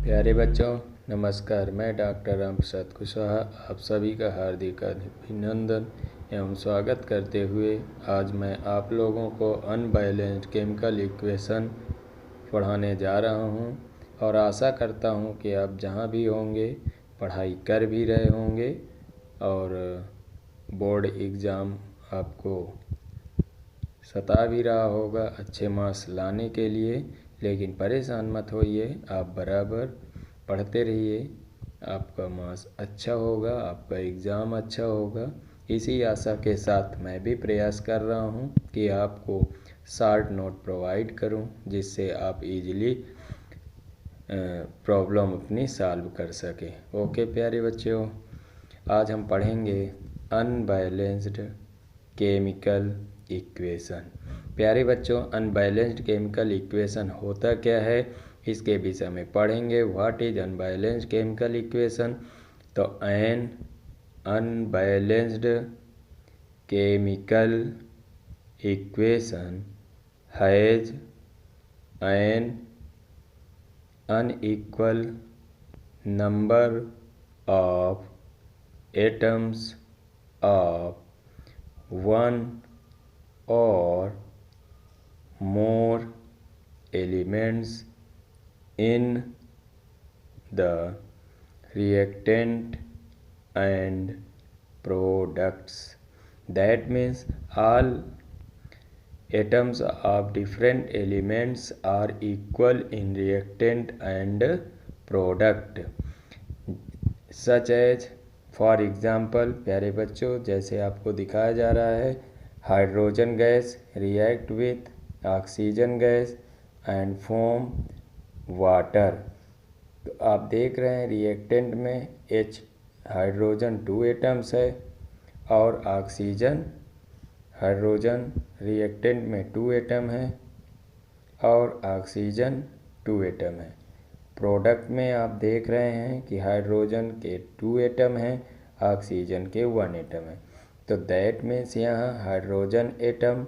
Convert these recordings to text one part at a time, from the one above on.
प्यारे बच्चों, नमस्कार। मैं डॉक्टर रामप्रसाद कुशवाहा आप सभी का हार्दिक अभिनंदन एवं स्वागत करते हुए आज मैं आप लोगों को अनबैलेंस्ड केमिकल इक्वेशन पढ़ाने जा रहा हूं और आशा करता हूं कि आप जहां भी होंगे पढ़ाई कर भी रहे होंगे और बोर्ड एग्ज़ाम आपको सता भी रहा होगा अच्छे मार्क्स लाने के लिए। लेकिन परेशान मत होइए, आप बराबर पढ़ते रहिए, आपका मार्क्स अच्छा होगा, आपका एग्ज़ाम अच्छा होगा। इसी आशा के साथ मैं भी प्रयास कर रहा हूं कि आपको शॉर्ट नोट प्रोवाइड करूं, जिससे आप इजीली प्रॉब्लम अपनी सॉल्व कर सकें। ओके प्यारे बच्चों, आज हम पढ़ेंगे अनबैलेंस्ड केमिकल इक्वेशन। प्यारे बच्चों, अनबैलेंस्ड केमिकल इक्वेशन होता क्या है इसके विषय में पढ़ेंगे। What is unbalanced chemical equation? तो an unbalanced chemical equation has an unequal number of atoms of one or more elements in the reactant and products. That means all atoms of different elements are equal in reactant and product, such as for example प्यारे बच्चों, जैसे आपको दिखाया जा रहा है, hydrogen gas react with oxygen gas and form water. तो आप देख रहे हैं रिएक्टेंट में H हाइड्रोजन 2 एटम्स है और ऑक्सीजन हाइड्रोजन रिएक्टेंट में 2 एटम है और ऑक्सीजन 2 एटम है। प्रोडक्ट में आप देख रहे हैं कि हाइड्रोजन के 2 एटम हैं, ऑक्सीजन के 1 एटम है। तो दैट मीन्स यहाँ hydrogen atom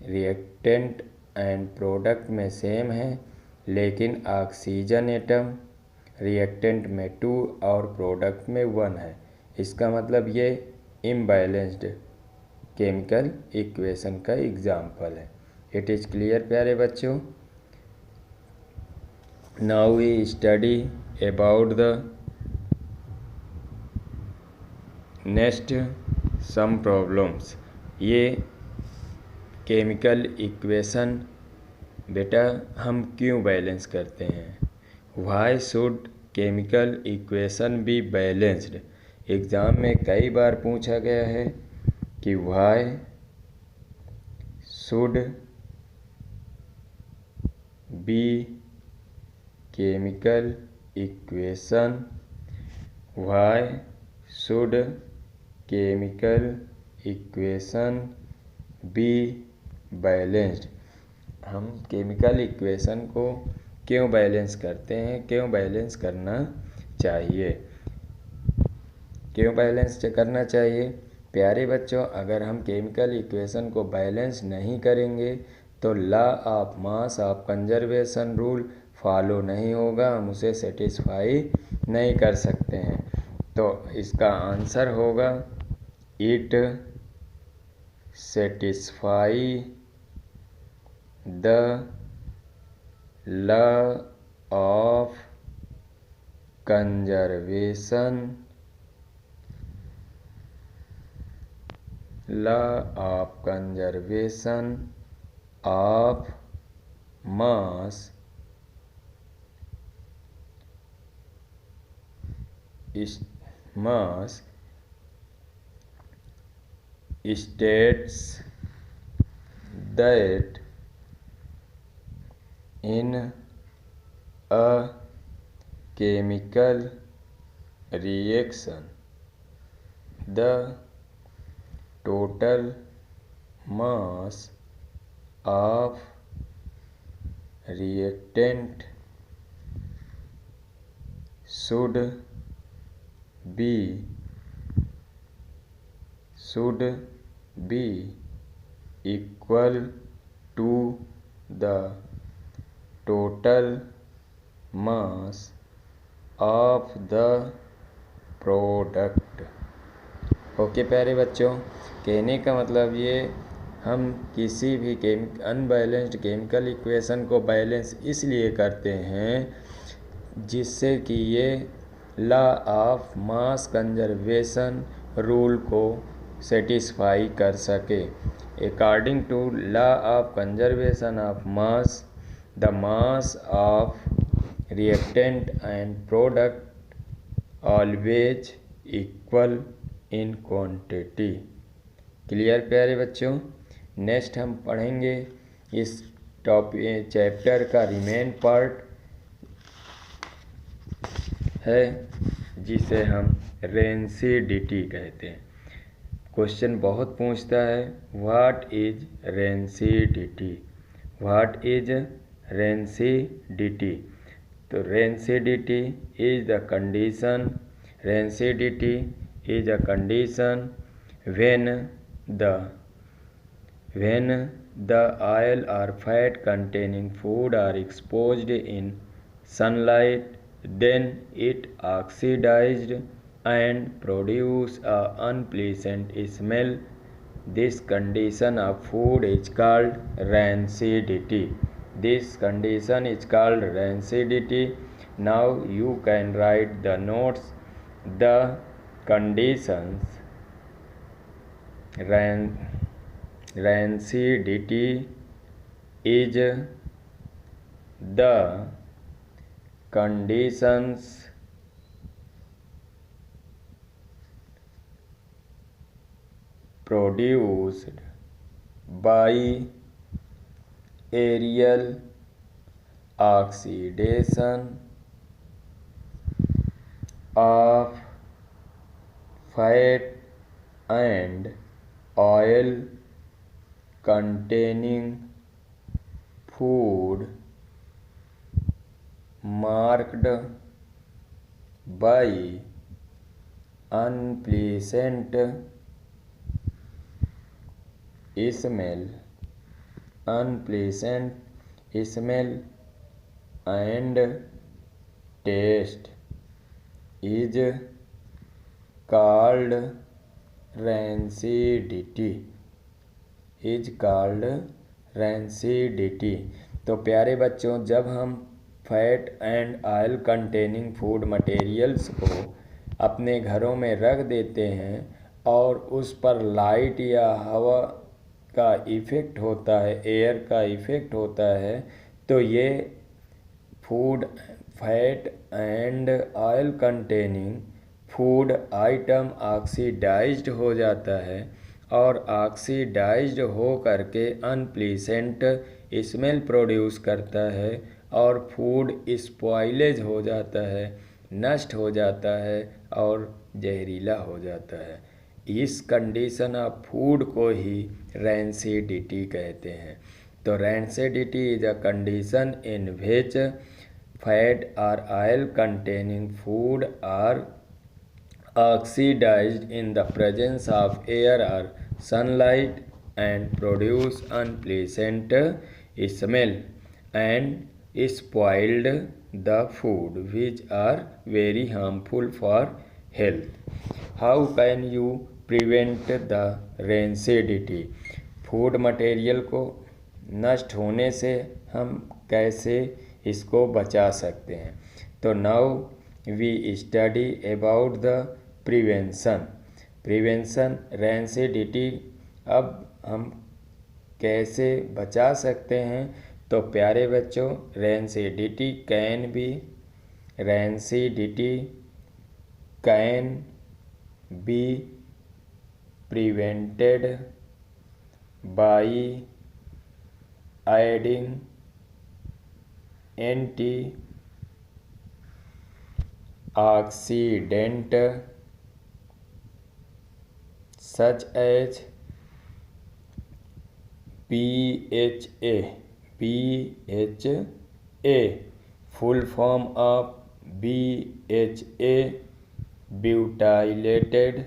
reactant and product में सेम है, लेकिन ऑक्सीजन एटम रिएक्टेंट में 2 और प्रोडक्ट में 1 है। इसका मतलब ये इम्बैलेंस्ड केमिकल इक्वेशन का एग्जाम्पल है। इट इज़ क्लियर प्यारे बच्चों। Now we study about the next some problems. ये केमिकल इक्वेशन बेटा हम क्यों बैलेंस करते हैं? Why should chemical equation be balanced? Exam में कई बार पूछा गया है कि why should be chemical equation, why should chemical equation be balanced. हम केमिकल इक्वेशन को क्यों बैलेंस करते हैं, क्यों बैलेंस करना चाहिए, क्यों बैलेंस करना चाहिए? प्यारे बच्चों, अगर हम केमिकल इक्वेशन को बैलेंस नहीं करेंगे तो law of mass of conservation rule follow नहीं होगा, हम उसे सेटिस्फाई नहीं कर सकते हैं। तो इसका आंसर होगा it satisfy the law of conservation, law of conservation of mass states that in a chemical reaction the total mass of reactant should be equal to the total mass of the product. Okay प्यारे बच्चों, कहने का मतलब ये, हम किसी भी unbalanced chemical equation को बैलेंस इसलिए करते हैं जिससे कि ये law of mass conservation rule को सेटिस्फाई कर सके। According to law of conservation of mass, the mass of reactant and product always equal in quantity. Clear प्यारे बच्चों। नेक्स्ट हम पढ़ेंगे इस चैप्टर का रिमेन पार्ट है जिसे हम रेंसिडिटी कहते हैं। क्वेश्चन बहुत पूछता है, what is rancidity, what is rancidity. तो rancidity is the condition, rancidity is a condition when the oil or fat containing food are exposed in sunlight, then it oxidized and produce a unpleasant smell. This condition of food is called rancidity. This condition is called rancidity. Now you can write the notes. The conditions rancidity is the conditions produced by aerial oxidation of fat and oil containing food marked by unpleasant smell and taste is called rancidity। तो प्यारे बच्चों, जब हम fat and oil containing food materials को अपने घरों में रख देते हैं और उस पर लाइट या हवा का इफ़ेक्ट होता है, एयर का इफ़ेक्ट होता है, तो ये food fat and oil containing food item oxidised हो जाता है और ऑक्सीडाइज्ड हो करके अनप्लीसेंट स्मेल प्रोड्यूस करता है और फूड स्पॉइलेज हो जाता है, नष्ट हो जाता है और जहरीला हो जाता है। इस कंडीशन ऑफ फूड को ही रैंसिडिटी कहते हैं। तो rancidity is a condition in which fat और oil containing food are oxidized in the presence of air or sunlight and produce unpleasant smell and spoiled the food, which are very harmful for health. How can you prevent the rancidity? Food material को नष्ट होने से हम कैसे इसको बचा सकते हैं? तो now we study about the prevention rancidity. अब हम कैसे बचा सकते हैं? तो प्यारे बच्चों, rancidity can be prevented by adding antioxidant such as BHA, full form of BHA, butylated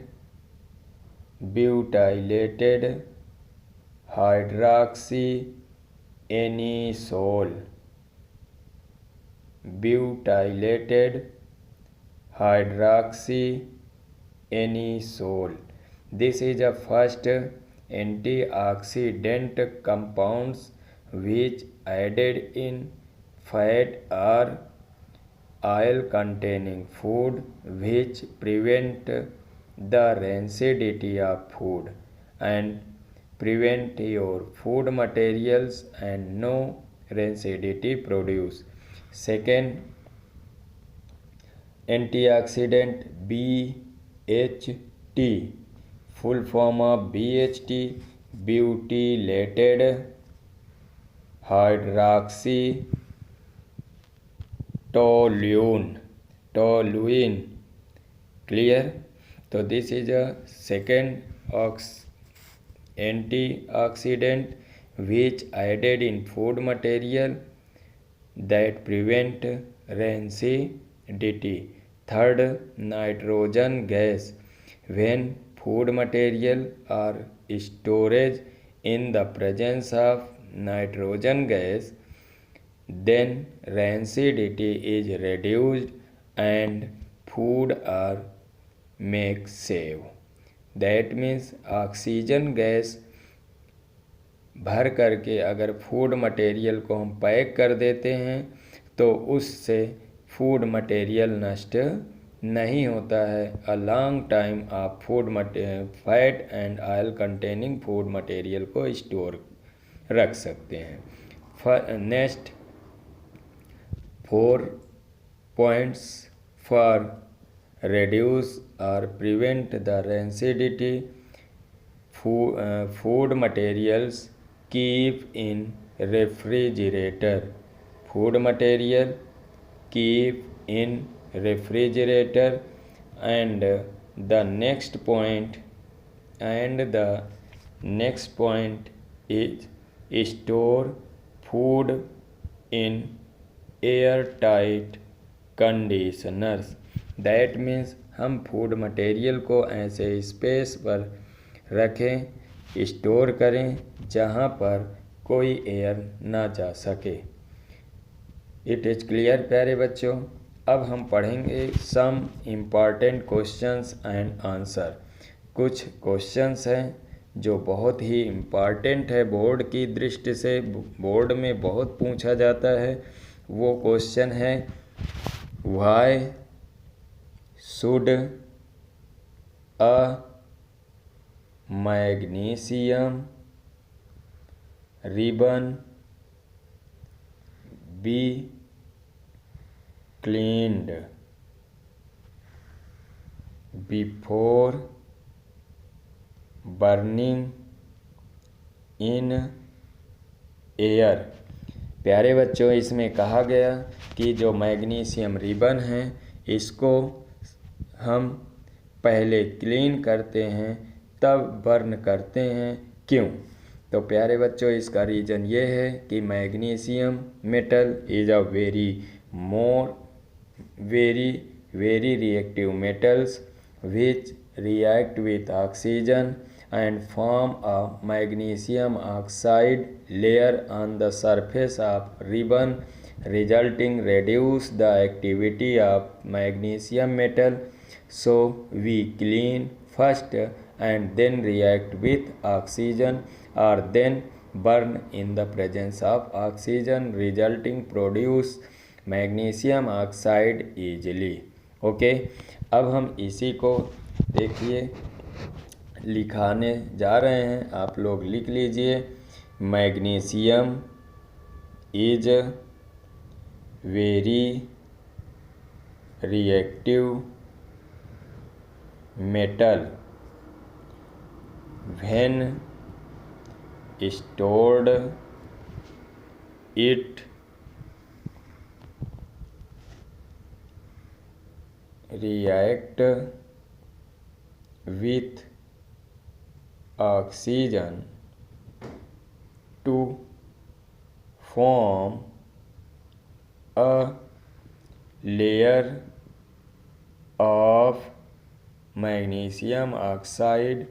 hydroxyanisole, butylated hydroxyanisole. This is the first antioxidant compounds which added in fat or oil containing food which prevent the rancidity of food and prevent your food materials and no rancidity produce. Second antioxidant BHT, full form of BHT, butylated hydroxytoluene. Clear? So this is a second antioxidant which added in food material that prevent rancidity. Third, nitrogen gas. When food material are stored in the presence of nitrogen gas, then rancidity is reduced and food are make safe. That means oxygen gas भर करके अगर food material को हम pack कर देते हैं तो उससे फूड मटेरियल नष्ट नहीं होता है। अ लॉन्ग टाइम आप fat and oil containing food material को स्टोर रख सकते हैं। Next 4 points for reduce or prevent the rancidity. Food materials keep in refrigerator. Food material keep in refrigerator. And the next point is store food in airtight conditioners. That means हम food material को ऐसे space पर रखें, store करें जहाँ पर कोई air ना जा सके। इट इज़ क्लियर प्यारे बच्चों। अब हम पढ़ेंगे some important questions and answer. कुछ क्वेश्चंस हैं जो बहुत ही इम्पॉर्टेंट है बोर्ड की दृष्टि से, बोर्ड में बहुत पूछा जाता है। वो क्वेश्चन है why should a magnesium ribbon be cleaned before burning in air. प्यारे बच्चों, इसमें कहा गया कि जो मैग्नीशियम रिबन है इसको हम पहले क्लीन करते हैं तब बर्न करते हैं, क्यों? तो प्यारे बच्चों, इसका रीज़न ये है कि magnesium metal is a very reactive metals which react with oxygen and form a magnesium oxide layer on the surface of ribbon, resulting reduce the activity of magnesium metal. So we clean first and then react with oxygen or then burn in the presence of oxygen, resulting produce magnesium oxide easily. Okay अब हम इसी को देखिए लिखाने जा रहे हैं, आप लोग लिख लीजिए। Magnesium is very reactive metal when stored it react with oxygen to form a layer of magnesium oxide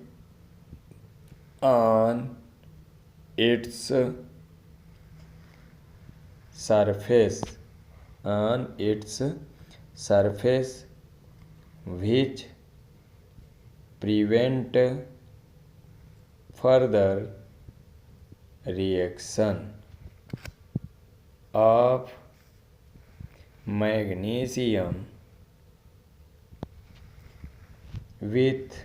on its surface which prevent further reaction of magnesium with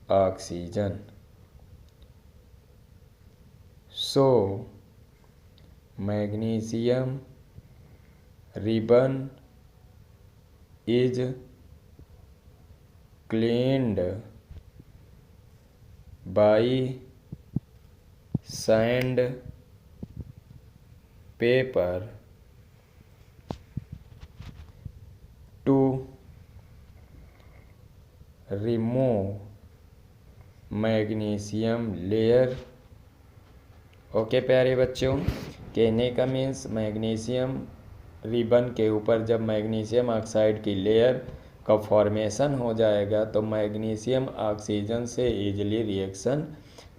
oxygen. So magnesium ribbon is cleaned by sandpaper to remove magnesium layer. Okay प्यारे बच्चों, कहने का means magnesium ribbon के ऊपर जब magnesium oxide की layer का formation हो जाएगा तो मैग्नीशियम ऑक्सीजन से इजीली रिएक्शन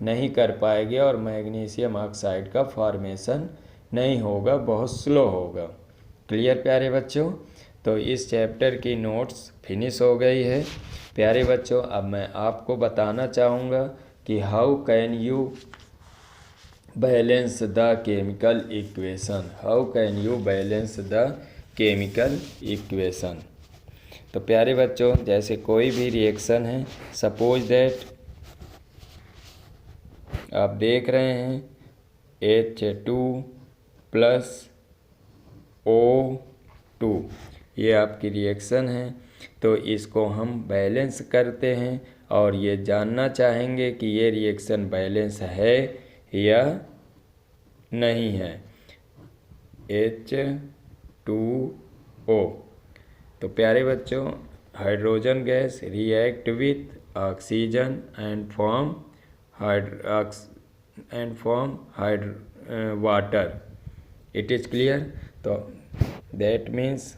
नहीं कर पाएगी और मैग्नीशियम ऑक्साइड का फॉर्मेशन नहीं होगा, बहुत स्लो होगा। क्लियर प्यारे बच्चों? तो इस चैप्टर की नोट्स फिनिश हो गई है। प्यारे बच्चों, अब मैं आपको बताना चाहूँगा कि how can you balance the chemical equation. How can you balance the chemical equation. तो प्यारे बच्चों, जैसे कोई भी रिएक्शन है, सपोज दैट आप देख रहे हैं H2+O2, ये आपकी रिएक्शन है। तो इसको हम बैलेंस करते हैं और ये जानना चाहेंगे कि ये रिएक्शन बैलेंस है या नहीं है। H2O। तो प्यारे बच्चों, hydrogen gas react with oxygen and form water. It is clear? तो दैट मीन्स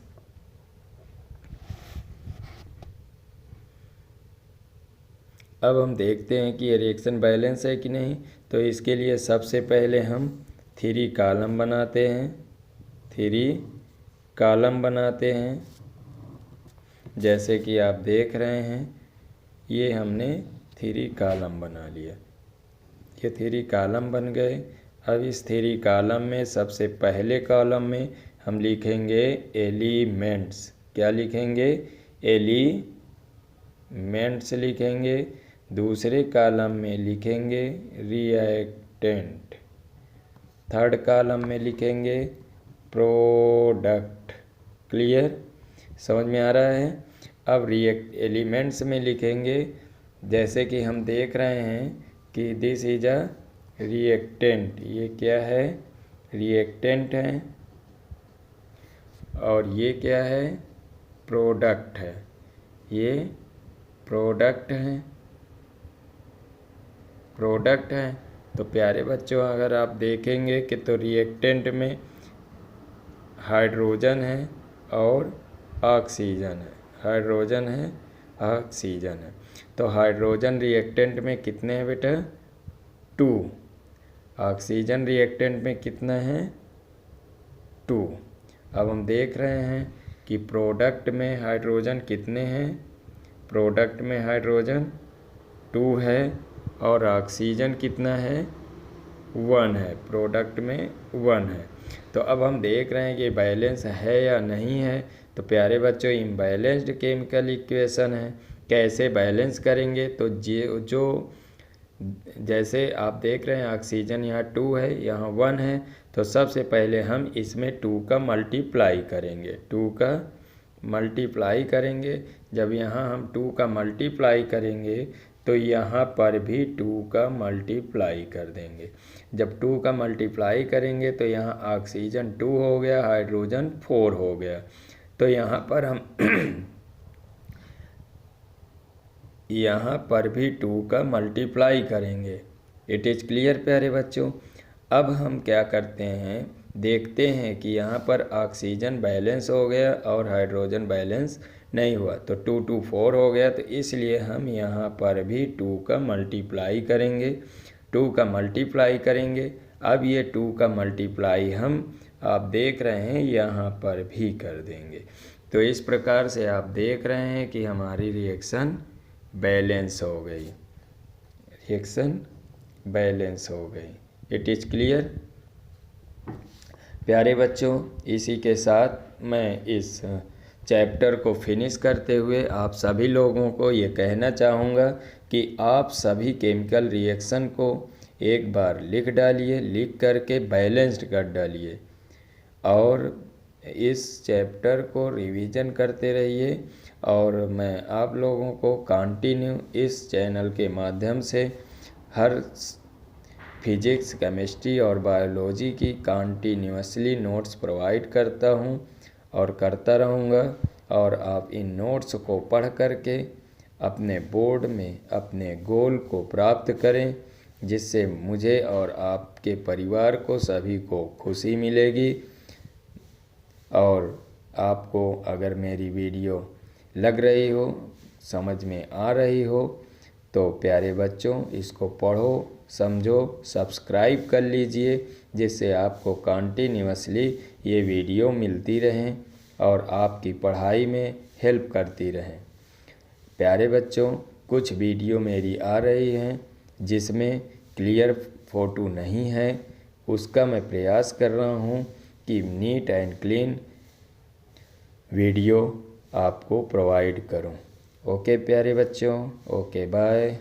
अब हम देखते हैं कि ये रिएक्शन बैलेंस है कि नहीं। तो इसके लिए सबसे पहले हम 3 कॉलम बनाते हैं। 3 कॉलम बनाते हैं, जैसे कि आप देख रहे हैं, ये हमने 3 कॉलम बना लिया। ये 3 कॉलम बन गए। अब इस 3 कॉलम में सबसे पहले कॉलम में हम लिखेंगे एलिमेंट्स। क्या लिखेंगे? एलिमेंट्स लिखेंगे। दूसरे कॉलम में लिखेंगे रिएक्टेंट। थर्ड कॉलम में लिखेंगे प्रोडक्ट। क्लियर? समझ में आ रहा है? अब एलिमेंट्स में लिखेंगे, जैसे कि हम देख रहे हैं कि दिस इज अ रिएक्टेंट। ये क्या है? रिएक्टेंट है। और ये क्या है? प्रोडक्ट है। ये प्रोडक्ट है। प्रोडक्ट है। तो प्यारे बच्चों, अगर आप देखेंगे कि तो रिएक्टेंट में हाइड्रोजन है और ऑक्सीजन है। हाइड्रोजन है, ऑक्सीजन है। तो हाइड्रोजन रिएक्टेंट में कितने हैं बेटा? 2। ऑक्सीजन रिएक्टेंट में कितना है? 2। अब हम देख रहे हैं कि प्रोडक्ट में हाइड्रोजन कितने हैं? प्रोडक्ट में हाइड्रोजन 2 है और ऑक्सीजन कितना है? 1 है। प्रोडक्ट में 1 है। तो अब हम देख रहे हैं कि बैलेंस है या नहीं है। तो प्यारे बच्चों, इम्बैलेंस्ड केमिकल इक्वेशन है। कैसे बैलेंस करेंगे? तो जो जैसे आप देख रहे हैं ऑक्सीजन यहाँ 2 है, यहाँ 1 है। तो सबसे पहले हम इसमें 2 का मल्टीप्लाई करेंगे। 2 का मल्टीप्लाई करेंगे। जब यहाँ हम 2 का मल्टीप्लाई करेंगे तो यहाँ पर भी 2 का मल्टीप्लाई कर देंगे। जब 2 का मल्टीप्लाई करेंगे तो यहाँ ऑक्सीजन 2 हो गया, हाइड्रोजन 4 हो गया। तो यहाँ पर हम यहाँ पर भी 2 का मल्टीप्लाई करेंगे। इट इज़ क्लियर प्यारे बच्चों? अब हम क्या करते हैं, देखते हैं कि यहाँ पर ऑक्सीजन बैलेंस हो गया और हाइड्रोजन बैलेंस नहीं हुआ। तो 2 2 4 हो गया। तो इसलिए हम यहाँ पर भी 2 का मल्टीप्लाई करेंगे। 2 का मल्टीप्लाई करेंगे। अब ये 2 का मल्टीप्लाई हम आप देख रहे हैं यहाँ पर भी कर देंगे। तो इस प्रकार से आप देख रहे हैं कि हमारी रिएक्शन बैलेंस हो गई, रिएक्शन बैलेंस हो गई। इट इज़ क्लियर प्यारे बच्चों। इसी के साथ मैं इस चैप्टर को फिनिश करते हुए आप सभी लोगों को ये कहना चाहूँगा कि आप सभी केमिकल रिएक्शन को एक बार लिख डालिए, लिख करके बैलेंस्ड कर डालिए और इस चैप्टर को रिवीजन करते रहिए। और मैं आप लोगों को कंटिन्यू इस चैनल के माध्यम से हर फिजिक्स, केमिस्ट्री और बायोलॉजी की कंटिन्यूअसली नोट्स प्रोवाइड करता हूँ और करता रहूँगा। और आप इन नोट्स को पढ़ करके अपने बोर्ड में अपने गोल को प्राप्त करें, जिससे मुझे और आपके परिवार को सभी को खुशी मिलेगी। और आपको अगर मेरी वीडियो लग रही हो, समझ में आ रही हो, तो प्यारे बच्चों इसको पढ़ो, समझो, सब्सक्राइब कर लीजिए, जिससे आपको कंटिन्यूअसली ये वीडियो मिलती रहें और आपकी पढ़ाई में हेल्प करती रहें। प्यारे बच्चों, कुछ वीडियो मेरी आ रही हैं जिसमें क्लियर फ़ोटो नहीं है, उसका मैं प्रयास कर रहा हूँ कि नीट एंड क्लीन वीडियो आपको प्रोवाइड करूँ। ओके प्यारे बच्चों, ओके बाय।